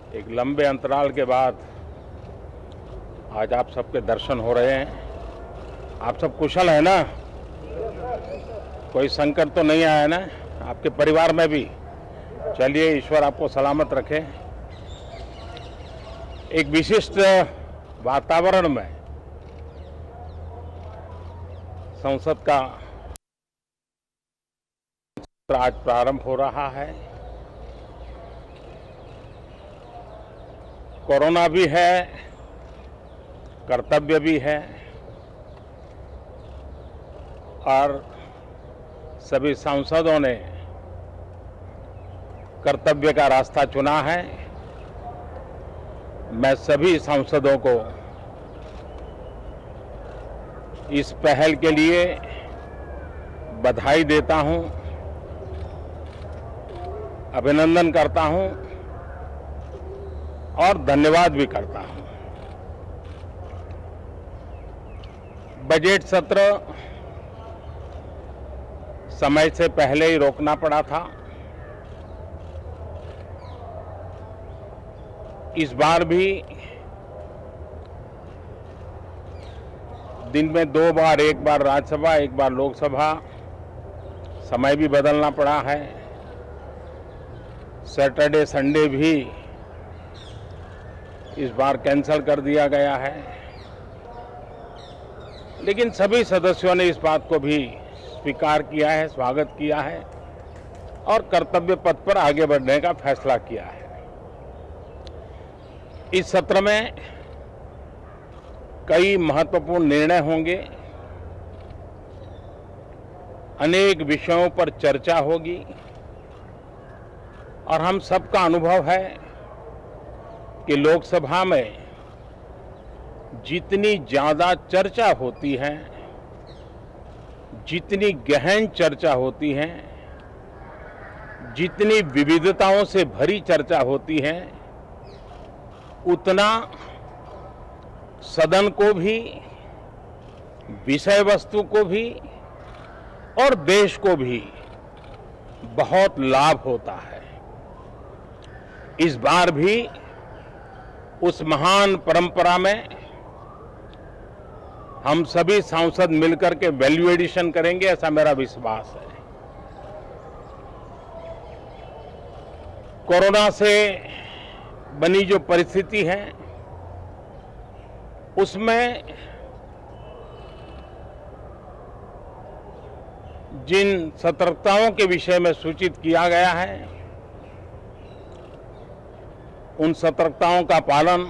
एक लंबे अंतराल के बाद आज आप सबके दर्शन हो रहे हैं। आप सब कुशल है ना? कोई संकट तो नहीं आया ना आपके परिवार में भी? चलिए, ईश्वर आपको सलामत रखे। एक विशिष्ट वातावरण में संसद का आज प्रारंभ हो रहा है। कोरोना भी है, कर्तव्य भी है और सभी सांसदों ने कर्तव्य का रास्ता चुना है। मैं सभी सांसदों को इस पहल के लिए बधाई देता हूं, अभिनंदन करता हूं और धन्यवाद भी करता हूं। बजट सत्र समय से पहले ही रोकना पड़ा था। इस बार भी दिन में 2 बार, एक बार राज्यसभा, एक बार लोकसभा, समय भी बदलना पड़ा है। सैटरडे संडे भी इस बार कैंसिल कर दिया गया है, लेकिन सभी सदस्यों ने इस बात को भी स्वीकार किया है, स्वागत किया है और कर्तव्य पथ पर आगे बढ़ने का फैसला किया है। इस सत्र में कई महत्वपूर्ण निर्णय होंगे, अनेक विषयों पर चर्चा होगी और हम सबका अनुभव है कि लोकसभा में जितनी ज्यादा चर्चा होती है, जितनी गहन चर्चा होती है, जितनी विविधताओं से भरी चर्चा होती है, उतना सदन को भी, विषय वस्तु को भी और देश को भी बहुत लाभ होता है। इस बार भी उस महान परंपरा में हम सभी सांसद मिलकर के वैल्यू एडिशन करेंगे, ऐसा मेरा विश्वास है। कोरोना से बनी जो परिस्थिति है, उसमें जिन सतर्कताओं के विषय में सूचित किया गया है, उन सतर्कताओं का पालन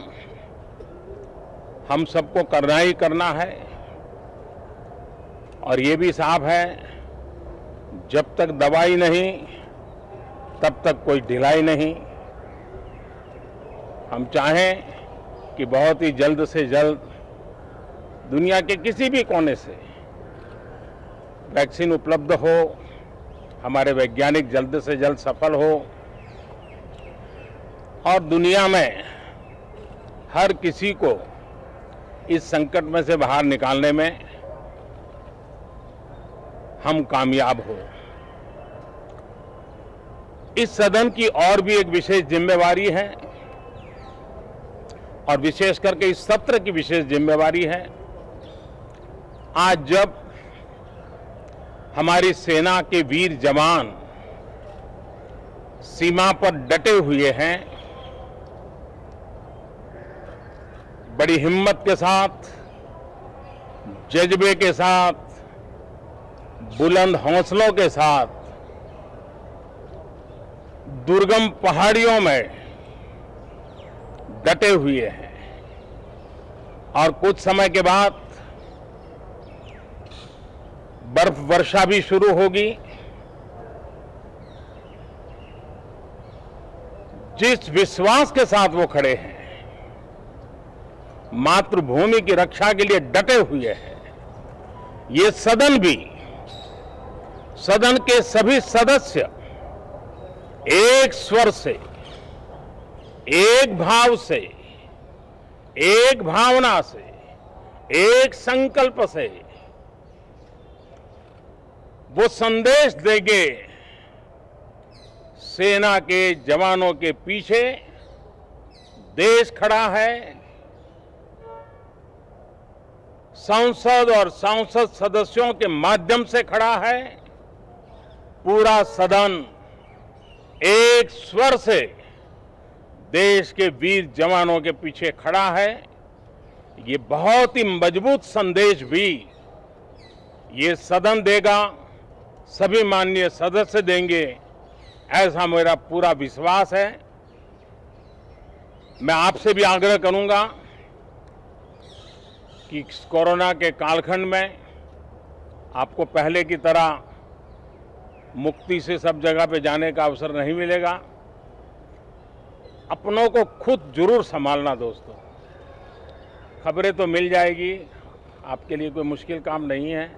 हम सबको करना ही करना है। और ये भी साफ है, जब तक दवाई नहीं तब तक कोई ढिलाई नहीं। हम चाहें कि बहुत ही जल्द से जल्द दुनिया के किसी भी कोने से वैक्सीन उपलब्ध हो, हमारे वैज्ञानिक जल्द से जल्द सफल हो और दुनिया में हर किसी को इस संकट में से बाहर निकालने में हम कामयाब हो। इस सदन की और भी एक विशेष जिम्मेवारी है और विशेष करके इस सत्र की विशेष जिम्मेवारी है। आज जब हमारी सेना के वीर जवान सीमा पर डटे हुए हैं, बड़ी हिम्मत के साथ, जज्बे के साथ, बुलंद हौसलों के साथ दुर्गम पहाड़ियों में डटे हुए हैं और कुछ समय के बाद बर्फ वर्षा भी शुरू होगी। जिस विश्वास के साथ वो खड़े हैं, मातृभूमि की रक्षा के लिए डटे हुए हैं, ये सदन भी, सदन के सभी सदस्य एक स्वर से, एक भाव से, एक भावना से, एक संकल्प से वो संदेश देंगे सेना के जवानों के पीछे देश खड़ा है, संसद और सांसद सदस्यों के माध्यम से खड़ा है, पूरा सदन एक स्वर से देश के वीर जवानों के पीछे खड़ा है। ये बहुत ही मजबूत संदेश भी ये सदन देगा, सभी माननीय सदस्य देंगे, ऐसा मेरा पूरा विश्वास है। मैं आपसे भी आग्रह करूंगा कि कोरोना के कालखंड में आपको पहले की तरह मुक्ति से सब जगह पे जाने का अवसर नहीं मिलेगा। अपनों को खुद जरूर संभालना दोस्तों। खबरें तो मिल जाएगी, आपके लिए कोई मुश्किल काम नहीं है,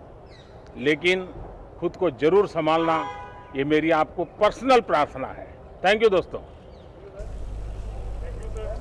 लेकिन खुद को जरूर संभालना, ये मेरी आपको पर्सनल प्रार्थना है। थैंक यू दोस्तों।